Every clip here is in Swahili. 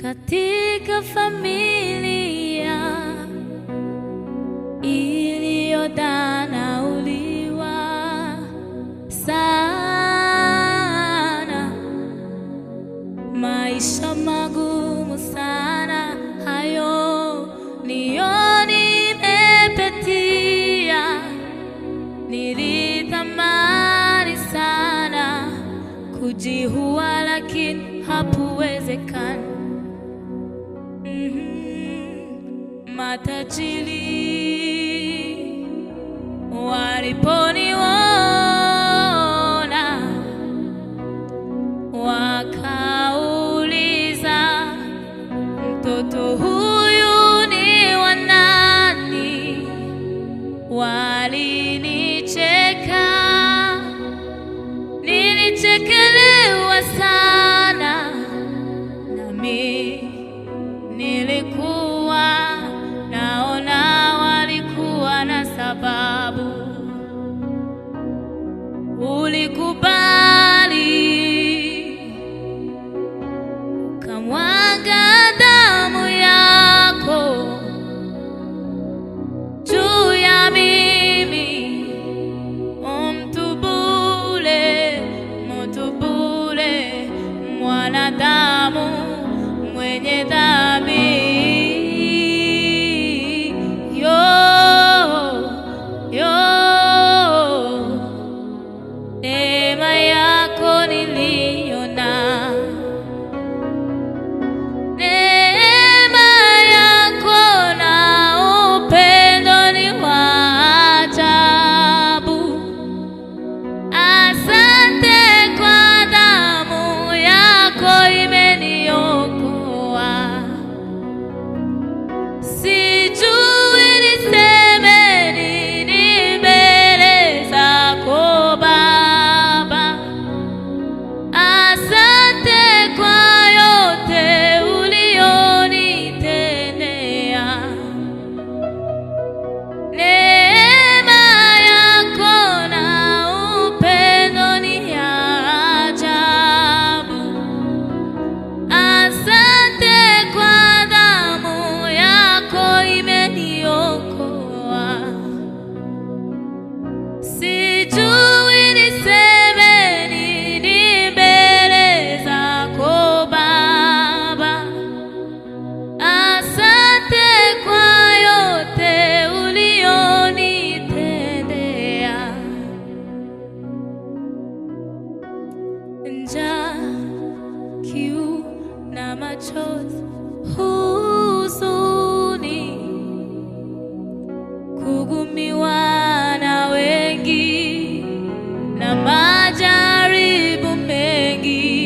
katika familia iliyodharauliwa sana, maisha magumu sana, hayo niyo nimepitia. Nilitamani sana kujiua, lakini hakuwezekana. Matajiri waliponiona wakauliza, mtoto huyu ni wa nani? Walinicheka, nilichekelewa sana, nami nilikuwa naona walikuwa na sababu. Ulikubali ukamwaga damu yako juu ya mimi, umtubule mwanadamu mwenye dhambi. Neema yako niliona, neema yako na upendo ni wa ajabu. Asante kwa damu yako imeniokoa. Sijui niseme nini mbele zako Baba. Asante kwa yote ulionitendea. Neema yako na upendo ni ya ajabu. Asante kwa damu yako imeniokoa. Sijui niseme nini mbele zako Baba. Asante kwa yote ulionitendea. Njaa, kiu na machozi, huzuni, kugumiwa na wengi na majaribu mengi,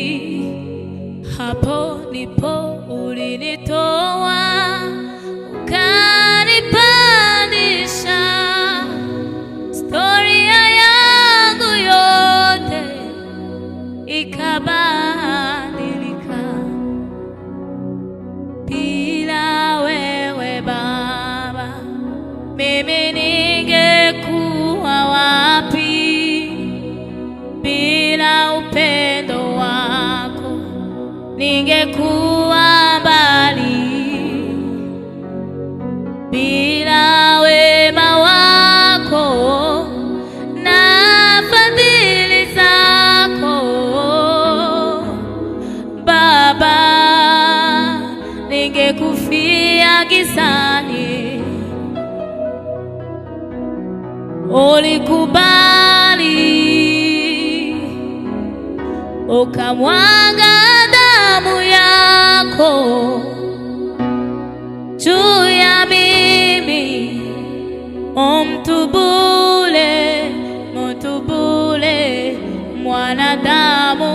hapo ndipo ulinitoa ukanipandisha. Historia yangu yote ikabadilika. Bila wewe Baba, mimi ningekuwa wapi? Bila upendo wako ningekuwa mbali. Bila wema wako na fadhili zako Baba, ningekufia gizani. Ulikubali ukamwaga damu yako juu ya mimi, umtubule mwanadamu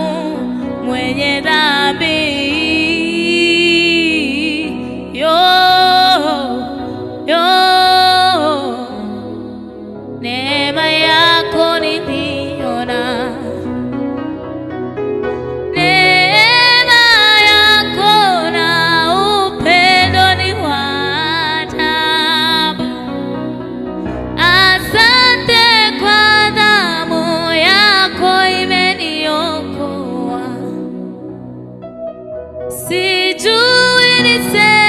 mwenye dhambi. Neema yako niliona, neema yako na upendo ni wa ajabu. Asante kwa damu yako imeniokoa. Sijui unise